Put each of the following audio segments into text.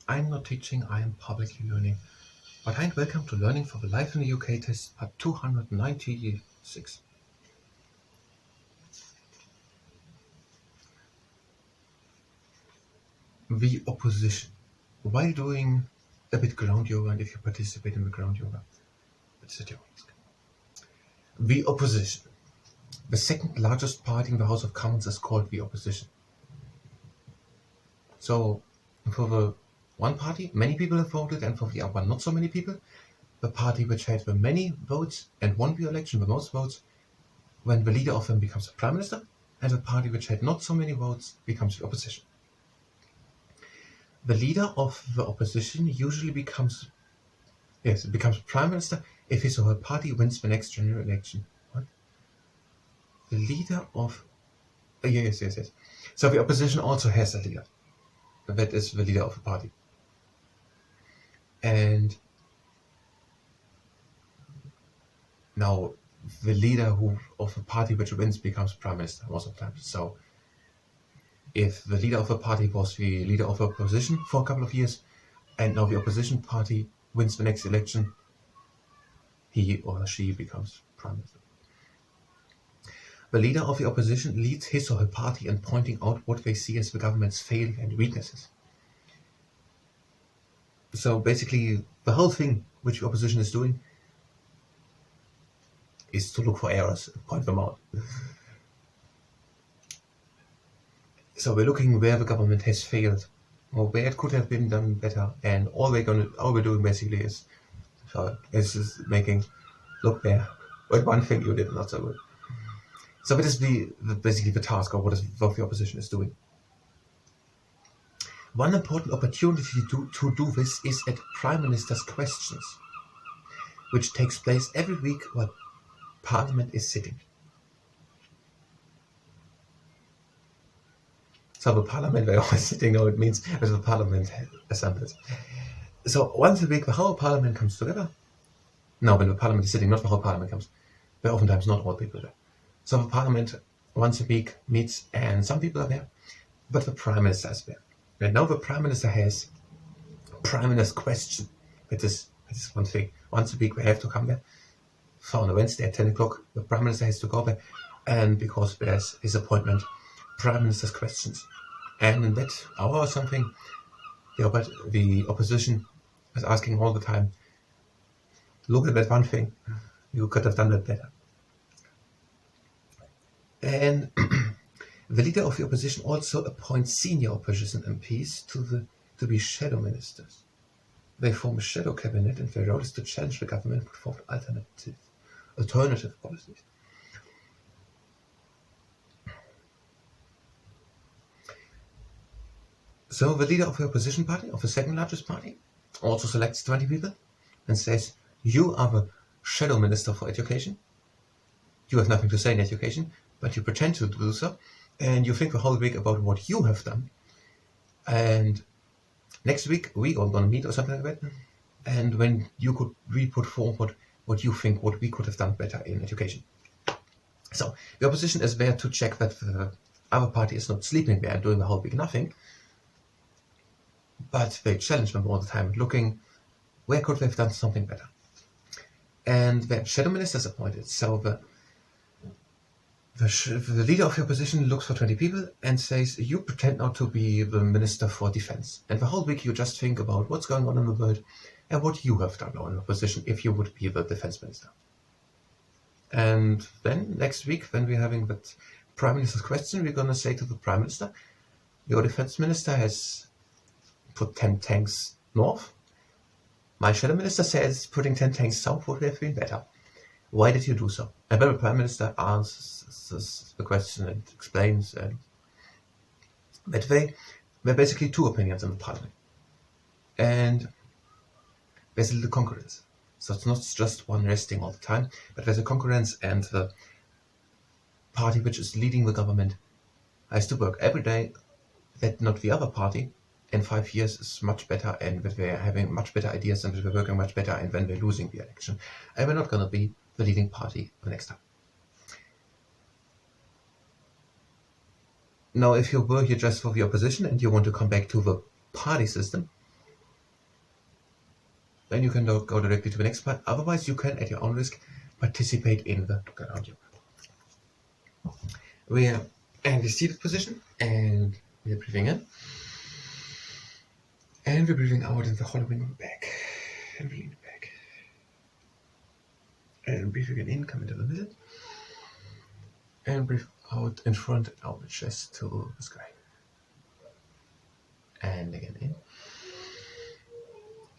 I'm not teaching, I am publicly learning. But hi and welcome to Learning for the Life in the UK test part 296. The opposition. While doing a bit ground yoga, and if you participate in the ground yoga, it's at your risk. The opposition. The second largest party in the House of Commons is called the opposition. So for the one party, many people have voted, and for the other one, not so many people. The party which had the many votes and won the election, the most votes, when the leader of them becomes the prime minister, and the party which had not so many votes becomes the opposition. The leader of the opposition usually becomes prime minister if his or her party wins the next general election. What? The leader of yes. So the opposition also has a leader. That is the leader of the party. And now the leader of the party which wins becomes prime minister most of the time. So if the leader of a party was the leader of opposition for a couple of years, and now the opposition party wins the next election, he or she becomes prime minister. The leader of the opposition leads his or her party in pointing out what they see as the government's failings and weaknesses. So basically, the whole thing which the opposition is doing is to look for errors and point them out. So we're looking where the government has failed, or where it could have been done better, and all we're doing basically is just making look there. But one thing you did not so good. So that is basically the task, or what the opposition is doing. One important opportunity to do this is at Prime Minister's Questions, which takes place every week while Parliament is sitting. So the Parliament, they're always sitting now, it means that the Parliament assembles. So once a week the whole Parliament comes together. Now when the Parliament is sitting, not the whole Parliament comes, but oftentimes not all people are there. So the Parliament once a week meets, and some people are there, but the Prime Minister is there. And now the Prime Minister has Prime Minister's Question. That is one thing. Once a week we have to come there. So on a Wednesday at 10 o'clock, the Prime Minister has to go there, and because there's his appointment, Prime Minister's Questions. And in that hour or something, the opposition is asking all the time, look at that one thing, you could have done that better. And the leader of the opposition also appoints senior opposition MPs to be shadow ministers. They form a shadow cabinet, and their role is to challenge the government, put forward alternative policies. So the leader of the opposition party, of the second largest party, also selects 20 people and says, you are the shadow minister for education. You have nothing to say in education, but you pretend to do so, and you think the whole week about what you have done. And next week we are going to meet or something like that, and when we put forward what you think what we could have done better in education. So the opposition is there to check that the other party is not sleeping there and doing the whole week nothing, but they challenge them all the time, looking where could they have done something better. And the shadow minister is appointed. So the leader of the opposition looks for 20 people and says, you pretend now to be the Minister for Defense. And the whole week you just think about what's going on in the world and what you have done now in the position if you would be the Defense Minister. And then next week, when we're having that Prime Minister's Question, we're going to say to the Prime Minister, your Defense Minister has put 10 tanks north. My shadow minister says putting 10 tanks south would have been better. Why did you do so? And then the Prime Minister answers the question and explains. And that way, there are basically two opinions in the Parliament. And there's a little concurrence. So it's not just one resting all the time, but there's a concurrence, and the party which is leading the government has to work every day that not the other party in 5 years is much better, and that they're having much better ideas, and that we're working much better, and when we're losing the election. And we're not going to be the leading party the next time. Now, if you were here just for the opposition and you want to come back to the party system, then you can go directly to the next part. Otherwise, you can, at your own risk, participate in the dog around you. We are in the seated position, and we're breathing in. And we're breathing out in the hollow window back. And we lean back. And breathe again in, come into the middle. And breathe out in front and out the chest to the sky. And again in.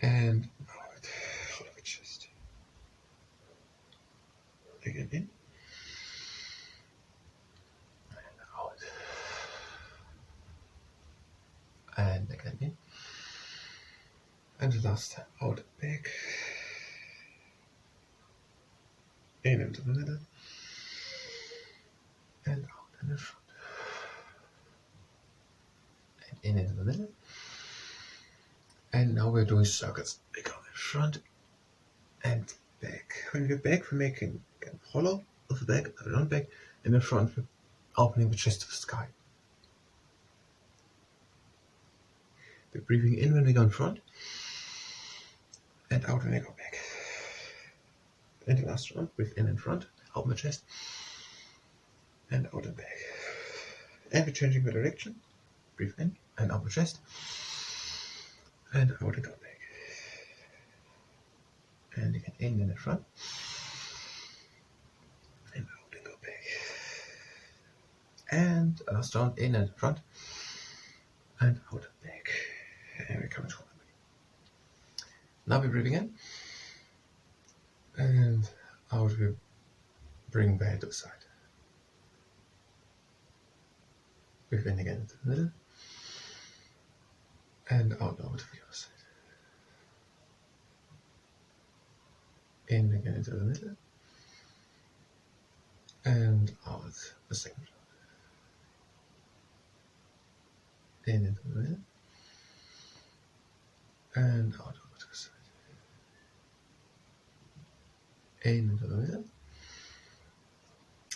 And out, hollow the chest. Again in. And out. And again in. And the last time out and back. In into the middle. And out and in front. And in into the middle. And now we're doing circles. We go in front and back. When we're back, we're making a hollow of the back, around back, and in front, we're opening the chest to the sky. We're breathing in when we go in front, and out when we go back. And the last round, breathe in front, open the chest, and out and back. And we're changing the direction. Breathe in and out the chest. And out and go back. And again in and in front. And out and go back. And last round in and in front. And out and back. And we're coming to one back. Now we're breathing in. And out we bring the head to the side. Breathe in again into the middle. And out over to the other side. In again into the middle. And out the second round. In into the middle. And out over to the side. In into the middle.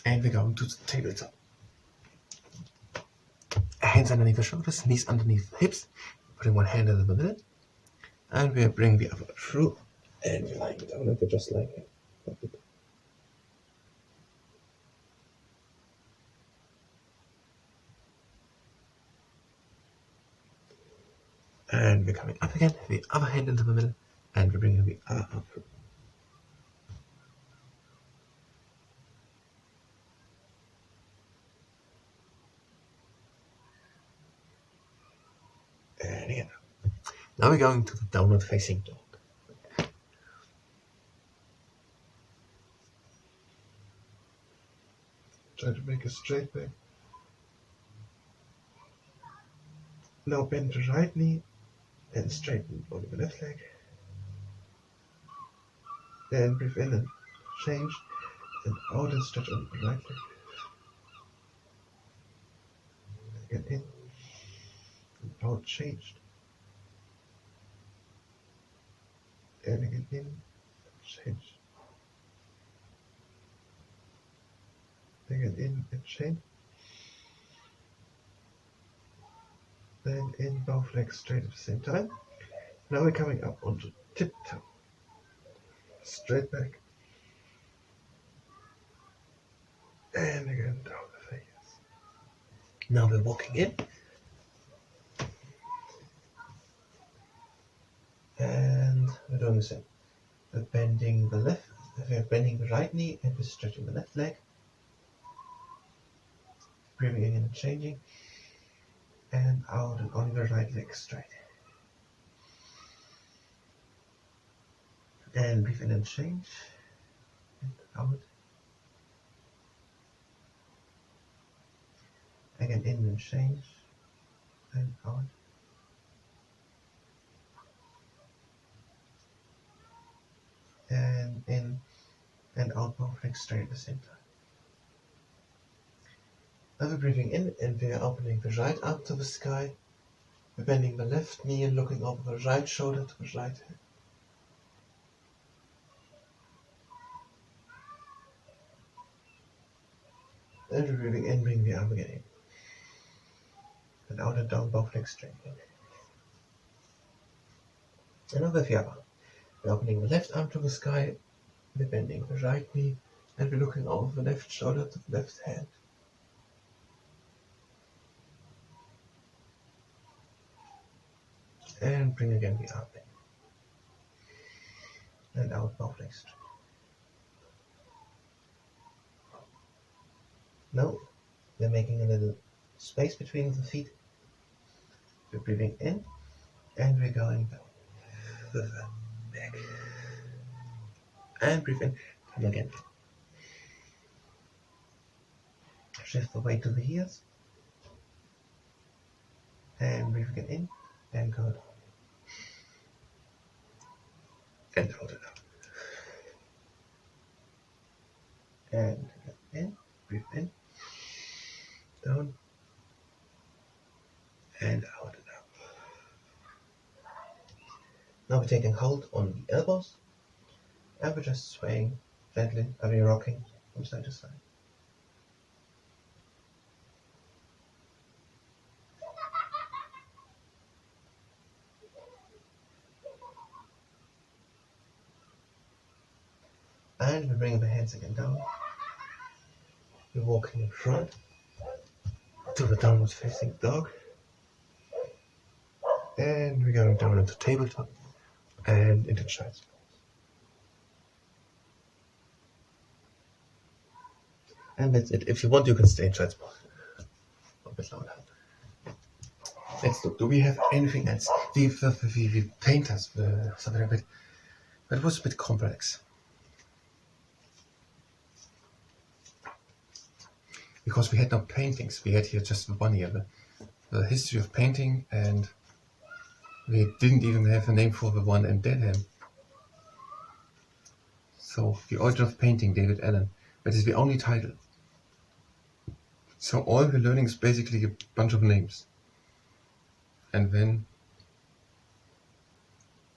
And we're going to the tabletop. Hands underneath the shoulders, knees underneath the hips. Putting one hand in the middle, and we bring the other through, and we're lying down, and we're just like it. And we're coming up again, the other hand into the middle, and we're bringing the other arm through. And again. Now we're going to the downward facing dog. Try to make a straight back. Now bend the right knee and straighten over the left leg. Then breathe in and change, and out and stretch on the right leg. Again in, and out, changed. And again in, change. Again in and change. Then in, both legs straight at the same time. Now we're coming up onto tiptoe. Straight back. And again down the face. Now we're walking in. And we're doing the same. We're bending the right knee, and we're stretching the left leg. Breathing in and changing. And out, and only the right leg straight. And breathe in and change. And out. Again in and change. And out. And in and out, both legs straight at the same time. Now we're breathing in, and we're opening the right arm to the sky. We're bending the left knee and looking over the right shoulder to the right hip. And we're breathing in, bring the arm again in. And out and down, both legs straight. And over the other arm. We're opening the left arm to the sky, we're bending the right knee, and we're looking over the left shoulder to the left hand. And bring again the arm in. And out, both legs straight. Now, we're making a little space between the feet. We're breathing in, and we're going down the back. And breathe in, come again. Shift the weight to the heels. And breathe again in, and go down. And hold it up. And in, breathe in, down, and out and up. Now we're taking hold on the elbows, and we're just swaying gently, and we're rocking from side to side. And we're bringing the hands again down. We're walking in front to the downward facing dog. And we're going down into tabletop and into child's pose. And that's it. If you want, you can stay in child's pose. A bit louder. Let's look. Do we have anything else? The painters were something a bit, but it was a bit complex. Because we had no paintings, we had here just one year, the history of painting, and we didn't even have a name for the one in Denham. So, the origin of painting, David Allen, that is the only title. So all we're learning is basically a bunch of names. And then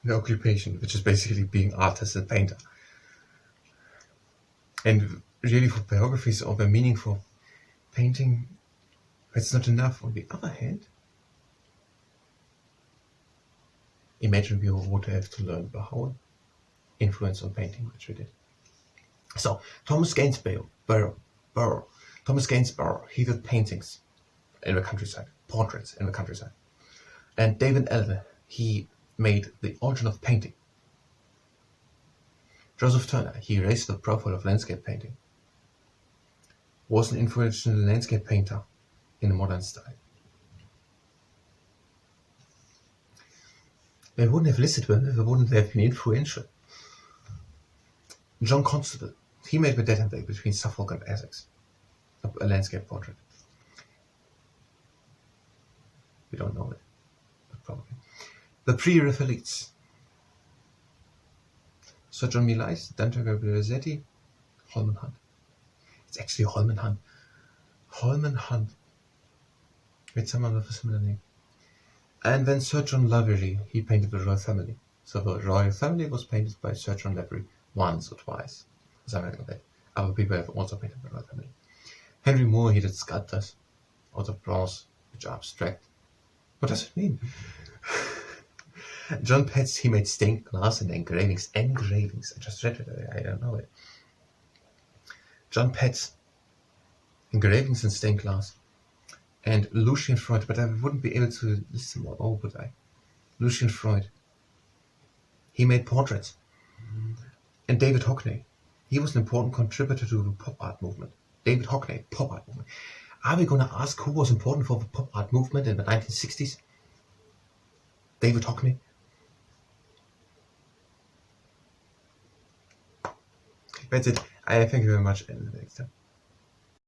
the occupation, which is basically being artist and painter. And really for biographies or the meaning for painting, that's not enough. On the other hand, imagine we would have to learn the whole influence on painting, which we did. So, Thomas Gainsborough, he did paintings in the countryside, portraits in the countryside. And David Allen, he made the origin of painting. Joseph Turner, he raised the profile of landscape painting. Was an influential landscape painter in the modern style. They wouldn't have listed them if they wouldn't have been influential. John Constable, he made the Dedham Bay between Suffolk and Essex, a landscape portrait. We don't know it, but probably. The Pre-Raphaelites. Sir John Millais, Dante Gabriel Rossetti, Holman Hunt. It's actually Holman Hunt. Holman Hunt. With someone with a similar name. And then Sir John Lavery, he painted the royal family. So the royal family was painted by Sir John Lavery once or twice. Something like that. Other people have also painted the royal family. Henry Moore, he did sculptures. Also bronze, which are abstract. What does it mean? John Petts, he made stained glass and engravings. Engravings. I just read it. I don't know it. John Petts, engravings and stained glass. And Lucian Freud, but I wouldn't be able to list them all, would I? Lucian Freud, he made portraits. And David Hockney, he was an important contributor to the pop art movement. David Hockney, pop art movement. Are we going to ask who was important for the pop art movement in the 1960s? David Hockney? That's it. I thank you very much, and next time.